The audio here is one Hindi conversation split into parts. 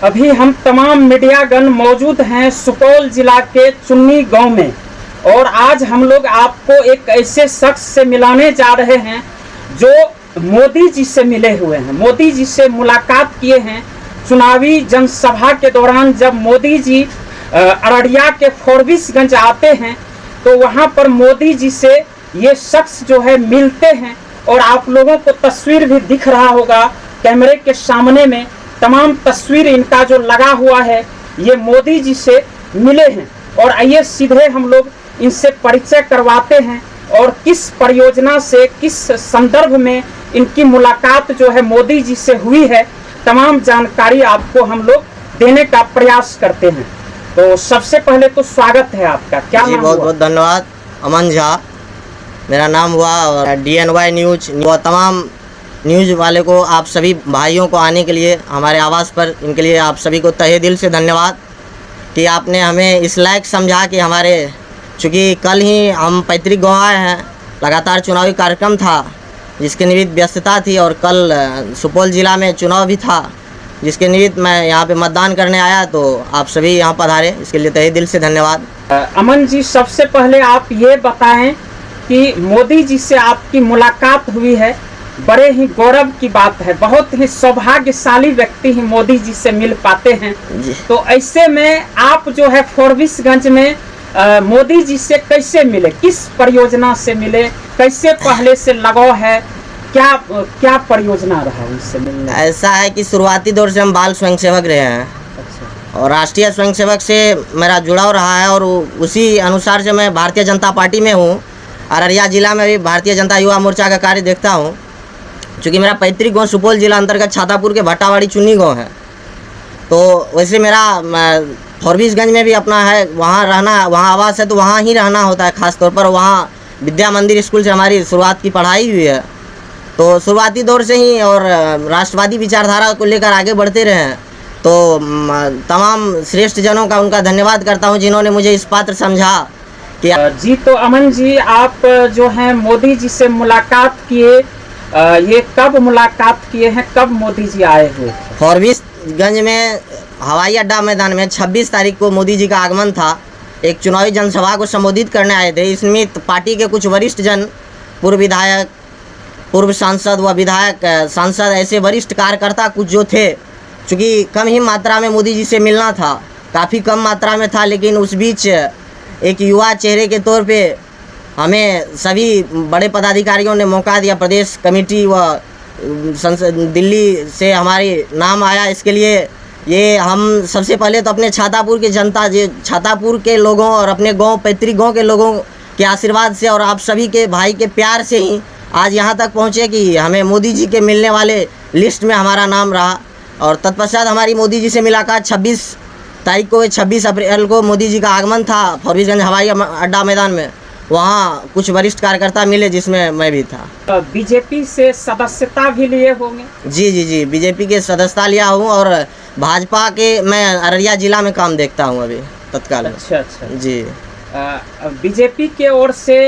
अभी हम तमाम मीडियागण मौजूद हैं सुपौल जिला के चुन्नी गांव में और आज हम लोग आपको एक ऐसे शख्स से मिलाने जा रहे हैं जो मोदी जी से मिले हुए हैं, मोदी जी से मुलाकात किए हैं। चुनावी जनसभा के दौरान जब मोदी जी अररिया के फॉरबिसगंज आते हैं तो वहां पर मोदी जी से ये शख्स जो है मिलते हैं और आप लोगों को तस्वीर भी दिख रहा होगा कैमरे के सामने में। तमाम तस्वीर इनका जो लगा हुआ है ये मोदी जी से मिले हैं और आइए सीधे हम लोग इनसे परिचय करवाते हैं और किस परियोजना से किस संदर्भ में इनकी मुलाकात जो है मोदी जी से हुई है, तमाम जानकारी आपको हम लोग देने का प्रयास करते हैं। तो सबसे पहले तो स्वागत है आपका, क्या नाम? बहुत बहुत धन्यवाद। अमन झा मेरा नाम हुआ और DNY न्यूज व तमाम न्यूज़ वाले को, आप सभी भाइयों को आने के लिए हमारे आवास पर, इनके लिए आप सभी को तहे दिल से धन्यवाद कि आपने हमें इस लायक समझा कि हमारे, चूँकि कल ही हम पैतृक गाँव आए हैं, लगातार चुनावी कार्यक्रम था जिसके निमित्त व्यस्तता थी और कल सुपौल ज़िला में चुनाव भी था जिसके निमित्त मैं यहाँ पे मतदान करने आया, तो आप सभी यहाँ पधारे, इसके लिए तहे दिल से धन्यवाद। अमन जी, सबसे पहले आप ये बताएं कि मोदी जी से आपकी मुलाकात हुई है, बड़े ही गौरव की बात है, बहुत ही सौभाग्यशाली व्यक्ति ही मोदी जी से मिल पाते हैं। तो ऐसे में आप जो है फॉरबिसगंज में मोदी जी से कैसे मिले, किस परियोजना से मिले, कैसे पहले से लगाव है, क्या परियोजना रहा उनसे मिलने? ऐसा है कि शुरुआती दौर से हम बाल स्वयंसेवक रहे हैं। अच्छा। और राष्ट्रीय स्वयंसेवक से मेरा जुड़ाव रहा है और उसी अनुसार से मैं भारतीय जनता पार्टी में हूँ। अररिया जिला में भी भारतीय जनता युवा मोर्चा का कार्य देखता हूँ। चूँकि मेरा पैतृक गाँव सुपौल जिला अंतर्गत छातापुर के भट्टावाड़ी चुन्नी गाँव है, तो वैसे मेरा फॉरबिसगंज में भी अपना है, वहाँ रहना, वहाँ आवास है, तो वहाँ ही रहना होता है। ख़ास तौर पर वहाँ विद्या मंदिर स्कूल से हमारी शुरुआत की पढ़ाई हुई है, तो शुरुआती दौर से ही और राष्ट्रवादी विचारधारा को लेकर आगे बढ़ते रहे हैं। तो तमाम श्रेष्ठ जनों का उनका धन्यवाद करता हूँ जिन्होंने मुझे इस पात्र समझा कि जी। तो अमन जी, आप जो हैं मोदी जी से मुलाकात किए, ये कब मुलाकात किए हैं, कब मोदी जी आए हुए थे? फॉरबिसगंज में हवाई अड्डा मैदान में 26 तारीख को मोदी जी का आगमन था। एक चुनावी जनसभा को संबोधित करने आए थे। इसमें पार्टी के कुछ वरिष्ठ जन, पूर्व विधायक, पूर्व सांसद व विधायक, सांसद, ऐसे वरिष्ठ कार्यकर्ता कुछ जो थे, चूँकि कम ही मात्रा में मोदी जी से मिलना था, काफ़ी कम मात्रा में था, लेकिन उस बीच एक युवा चेहरे के तौर पे हमें सभी बड़े पदाधिकारियों ने मौका दिया। प्रदेश कमेटी व दिल्ली से हमारी नाम आया। इसके लिए ये हम सबसे पहले तो अपने छातापुर की जनता, छातापुर के लोगों और अपने गांव, पैतृक गांव के लोगों के आशीर्वाद से और आप सभी के भाई के प्यार से ही आज यहाँ तक पहुँचे कि हमें मोदी जी के मिलने वाले लिस्ट में हमारा नाम रहा। और तत्पश्चात हमारी मोदी जी से मुलाकात 26 तारीख को, 26 अप्रैल को मोदी जी का आगमन था फॉरबिसगंज हवाई अड्डा मैदान में। वहाँ कुछ वरिष्ठ कार्यकर्ता मिले जिसमें मैं भी था। बीजेपी से सदस्यता भी लिए होंगे? जी, बीजेपी के सदस्यता लिया हूँ और भाजपा के मैं अररिया जिला में काम देखता हूँ अभी तत्काल। अच्छा जी। बीजेपी के ओर से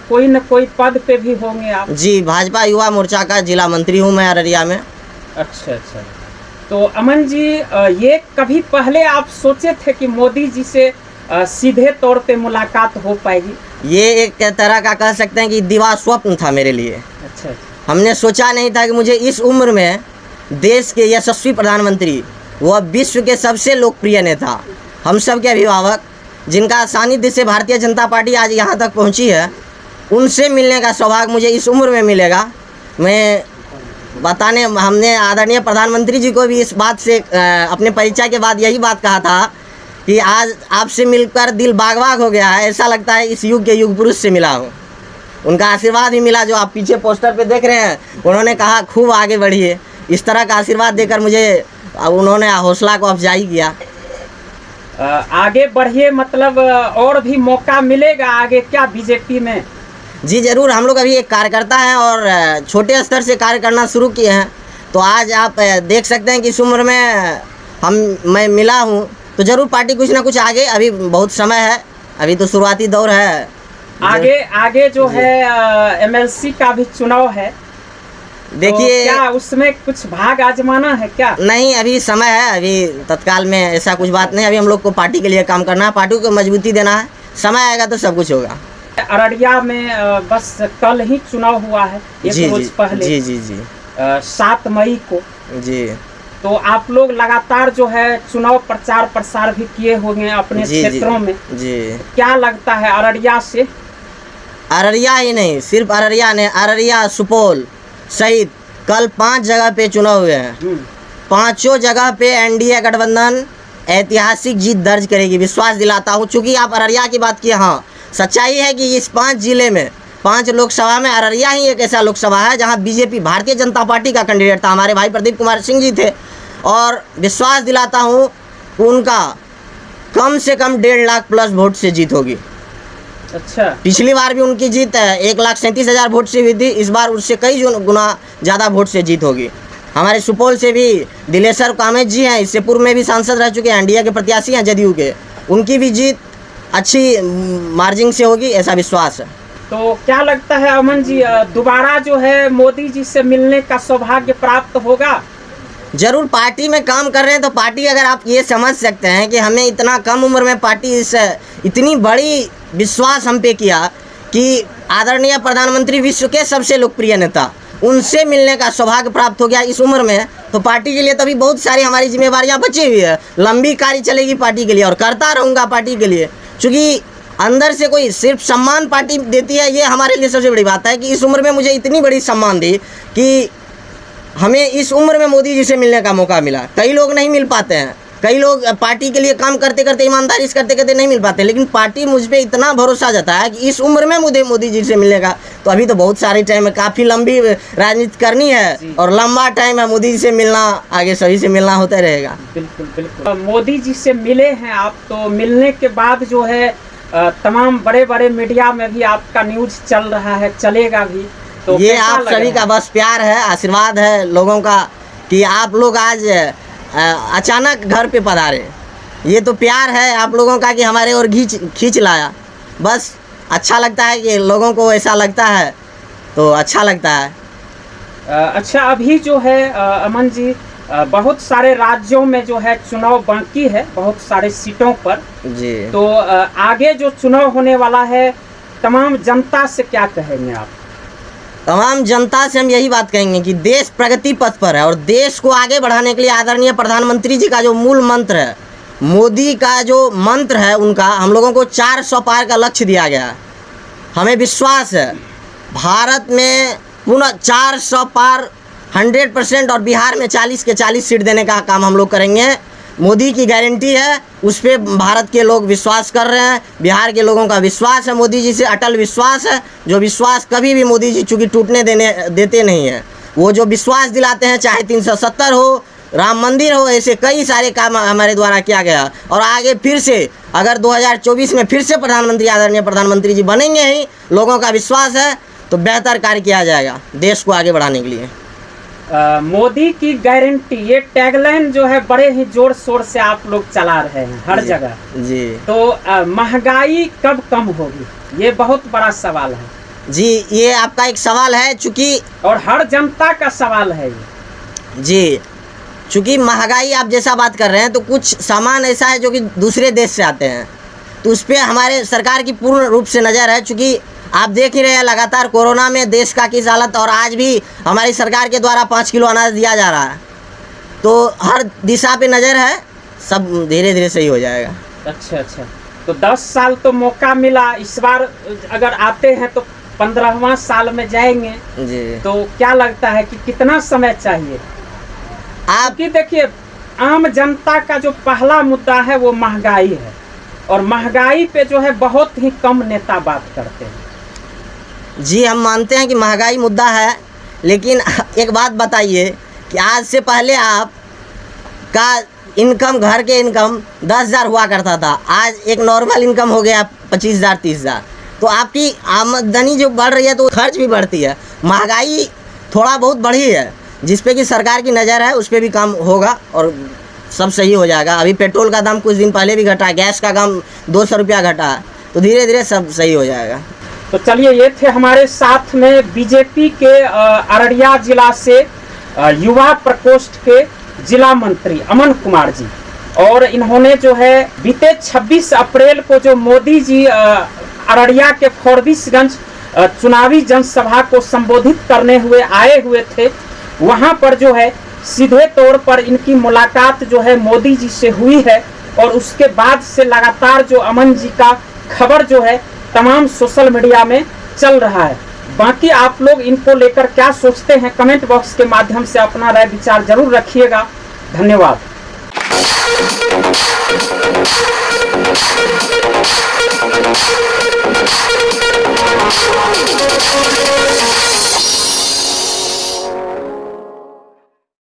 कोई न कोई पद पे भी होंगे आप? जी, भाजपा युवा मोर्चा का जिला मंत्री हूँ मैं अररिया में। अच्छा। तो अमन जी, ये कभी पहले आप सोचे थे कि मोदी जी से सीधे तौर पे मुलाकात हो पाएगी? ये एक तरह का कह सकते हैं कि दिवा स्वप्न था मेरे लिए। अच्छा। हमने सोचा नहीं था कि मुझे इस उम्र में देश के यशस्वी प्रधानमंत्री, वह विश्व के सबसे लोकप्रिय नेता, हम सब के अभिभावक, जिनका सानिध्य से भारतीय जनता पार्टी आज यहाँ तक पहुँची है, उनसे मिलने का सौभाग्य मुझे इस उम्र में मिलेगा। मैं बताने, हमने आदरणीय प्रधानमंत्री जी को भी इस बात से अपने परिचय के बाद यही बात कहा था कि आज आपसे मिलकर दिल बाग बाग हो गया है, ऐसा लगता है इस युग के युग पुरुष से मिला हूँ। उनका आशीर्वाद भी मिला, जो आप पीछे पोस्टर पे देख रहे हैं। उन्होंने कहा खूब आगे बढ़िए, इस तरह का आशीर्वाद देकर मुझे उन्होंने हौसला को अफजाई किया। आगे बढ़िए मतलब और भी मौका मिलेगा आगे क्या बीजेपी में? जी ज़रूर, हम लोग अभी एक कार्यकर्ता हैं और छोटे स्तर से कार्य करना शुरू किए हैं। तो आज आप देख सकते हैं कि इस उम्र में मैं मिला हूँ, तो ज़रूर पार्टी कुछ ना कुछ आगे, अभी बहुत समय है, अभी तो शुरुआती दौर है। आगे जो है MLC का भी चुनाव है, देखिए, क्या उसमें कुछ भाग आजमाना है क्या? नहीं, अभी समय है, अभी तत्काल में ऐसा कुछ बात नहीं। अभी हम लोग को पार्टी के लिए काम करना है, पार्टी को मजबूती देना है। समय आएगा तो सब कुछ होगा। अररिया में बस कल ही चुनाव हुआ है, एक रोज पहले। जी जी जी 7 मई को। जी। तो आप लोग लगातार जो है चुनाव प्रचार प्रसार भी किए होंगे अपने क्षेत्रों में। जी। क्या लगता है अररिया से? अररिया ही नहीं, सिर्फ अररिया नहीं, अररिया, सुपौल सहित कल 5 जगह पे चुनाव हुए हैं। 5 जगह पे एनडीए गठबंधन ऐतिहासिक जीत दर्ज करेगी, विश्वास दिलाता हूँ। चूँकि आप अररिया की बात किए, हाँ सच्चाई है कि इस 5 जिले में 5 लोकसभा में अररिया ही एक ऐसा लोकसभा है जहाँ बीजेपी, भारतीय जनता पार्टी का कैंडिडेट था, हमारे भाई प्रदीप कुमार सिंह जी थे। और विश्वास दिलाता हूँ उनका कम से कम 1.5 लाख प्लस वोट से जीत होगी। अच्छा। पिछली बार भी उनकी जीत 1,37,000 वोट से हुई थी, इस बार उससे कई गुना ज़्यादा वोट से जीत होगी। हमारे सुपौल से भी दिलेश्वर कामेत जी हैं, इससे पूर्व में भी सांसद रह चुके हैं, एनडीए के प्रत्याशी हैं जदयू के, उनकी भी जीत अच्छी मार्जिन से होगी, ऐसा विश्वास है। तो क्या लगता है अमन जी, दोबारा जो है मोदी जी से मिलने का सौभाग्य प्राप्त होगा? जरूर, पार्टी में काम कर रहे हैं तो पार्टी, अगर आप ये समझ सकते हैं कि हमें इतना कम उम्र में पार्टी इतनी बड़ी विश्वास हम पे किया कि आदरणीय प्रधानमंत्री, विश्व के सबसे लोकप्रिय नेता, उनसे मिलने का सौभाग्य प्राप्त हो गया इस उम्र में, तो पार्टी के लिए तभी बहुत सारी हमारी जिम्मेवारियां बची हुई है। लंबी कार्य चलेगी पार्टी के लिए और करता रहूँगा पार्टी के लिए, क्योंकि अंदर से कोई सिर्फ सम्मान पार्टी देती है, ये हमारे लिए सबसे बड़ी बात है कि इस उम्र में मुझे इतनी बड़ी सम्मान दी कि हमें इस उम्र में मोदी जी से मिलने का मौका मिला। कई लोग नहीं मिल पाते हैं, कई लोग पार्टी के लिए काम करते करते, ईमानदारी से करते करते नहीं मिल पाते, लेकिन पार्टी मुझ पे इतना भरोसा जताया कि इस उम्र में मुझे मोदी जी से मिलने का, तो अभी तो बहुत सारे टाइम है, काफ़ी लंबी राजनीति करनी है और लंबा टाइम है, मोदी जी से मिलना, आगे सभी से मिलना होता रहेगा। बिल्कुल बिल्कुल। मोदी जी से मिले हैं आप, तो मिलने के बाद जो है तमाम बड़े बड़े मीडिया में भी आपका न्यूज चल रहा है, चलेगा भी, तो ये आप सभी का बस प्यार है, आशीर्वाद है लोगों का कि आप लोग आज अचानक घर पे पधारे। ये तो प्यार है आप लोगों का कि हमारे और खींच लाया। बस अच्छा लगता है कि लोगों को ऐसा लगता है, तो अच्छा लगता है। अच्छा, अभी जो है अमन जी, बहुत सारे राज्यों में जो है चुनाव बाकी है, बहुत सारे सीटों पर जी। तो आगे जो चुनाव होने वाला है, तमाम जनता से क्या कहेंगे आप? तमाम जनता से हम यही बात कहेंगे कि देश प्रगति पथ पर है और देश को आगे बढ़ाने के लिए आदरणीय प्रधानमंत्री जी का जो मूल मंत्र है, मोदी का जो मंत्र है उनका, हम लोगों को 400 पार का लक्ष्य दिया गया है। हमें विश्वास है भारत में पुनः 400 पार 100% और बिहार में 40 के 40 सीट देने का काम हम लोग करेंगे। मोदी की गारंटी है, उस पर भारत के लोग विश्वास कर रहे हैं, बिहार के लोगों का विश्वास है, मोदी जी से अटल विश्वास है, जो विश्वास कभी भी मोदी जी चूँकि टूटने देते नहीं हैं। वो जो विश्वास दिलाते हैं, चाहे 370 हो, राम मंदिर हो, ऐसे कई सारे काम हमारे द्वारा किया गया। और आगे फिर से अगर 2024 में फिर से प्रधानमंत्री, आदरणीय प्रधानमंत्री जी बनेंगे ही, लोगों का विश्वास है, तो बेहतर कार्य किया जाएगा देश को आगे बढ़ाने के लिए। मोदी की गारंटी, ये टैगलाइन जो है बड़े ही जोर शोर से आप लोग चला रहे हैं हर जगह जी। तो महंगाई कब कम होगी, ये बहुत बड़ा सवाल है जी। ये आपका एक सवाल है, चूँकि और हर जनता का सवाल है ये जी। चूँकि महंगाई आप जैसा बात कर रहे हैं, तो कुछ सामान ऐसा है जो कि दूसरे देश से आते हैं, तो उस पर हमारे सरकार की पूर्ण रूप से नज़र है। चूँकि आप देख ही रहे हैं लगातार कोरोना में देश का किस हालत, और आज भी हमारी सरकार के द्वारा 5 किलो अनाज दिया जा रहा है, तो हर दिशा पे नज़र है, सब धीरे धीरे सही हो जाएगा। अच्छा अच्छा, तो 10 साल तो मौका मिला, इस बार अगर आते हैं तो 15वां साल में जाएंगे जी। तो क्या लगता है कि कितना समय चाहिए? आपकी देखिए, आम जनता का जो पहला मुद्दा है वो महंगाई है, और महंगाई पे जो है बहुत ही कम नेता बात करते हैं। जी, हम मानते हैं कि महंगाई मुद्दा है, लेकिन एक बात बताइए कि आज से पहले आप का इनकम, घर के इनकम 10,000 हुआ करता था, आज एक नॉर्मल इनकम हो गया 25,000 30,000, तो आपकी आमदनी जो बढ़ रही है तो खर्च भी बढ़ती है। महंगाई थोड़ा बहुत बढ़ी है, जिस पे कि सरकार की नज़र है, उस पर भी काम होगा और सब सही हो जाएगा। अभी पेट्रोल का दाम कुछ दिन पहले भी घटा, गैस का दाम 200 रुपया घटा, तो धीरे धीरे सब सही हो जाएगा। तो चलिए, ये थे हमारे साथ में बीजेपी के अररिया जिला से युवा प्रकोष्ठ के जिला मंत्री अमन कुमार जी, और इन्होंने जो है बीते 26 अप्रैल को जो मोदी जी अररिया के फॉरबिसगंज चुनावी जनसभा को संबोधित करने हुए आए हुए थे, वहां पर जो है सीधे तौर पर इनकी मुलाकात जो है मोदी जी से हुई है, और उसके बाद से लगातार जो अमन जी का खबर जो है तमाम सोशल मीडिया में चल रहा है। बाकी आप लोग इनको लेकर क्या सोचते हैं, कमेंट बॉक्स के माध्यम से अपना राय विचार जरूर रखिएगा। धन्यवाद।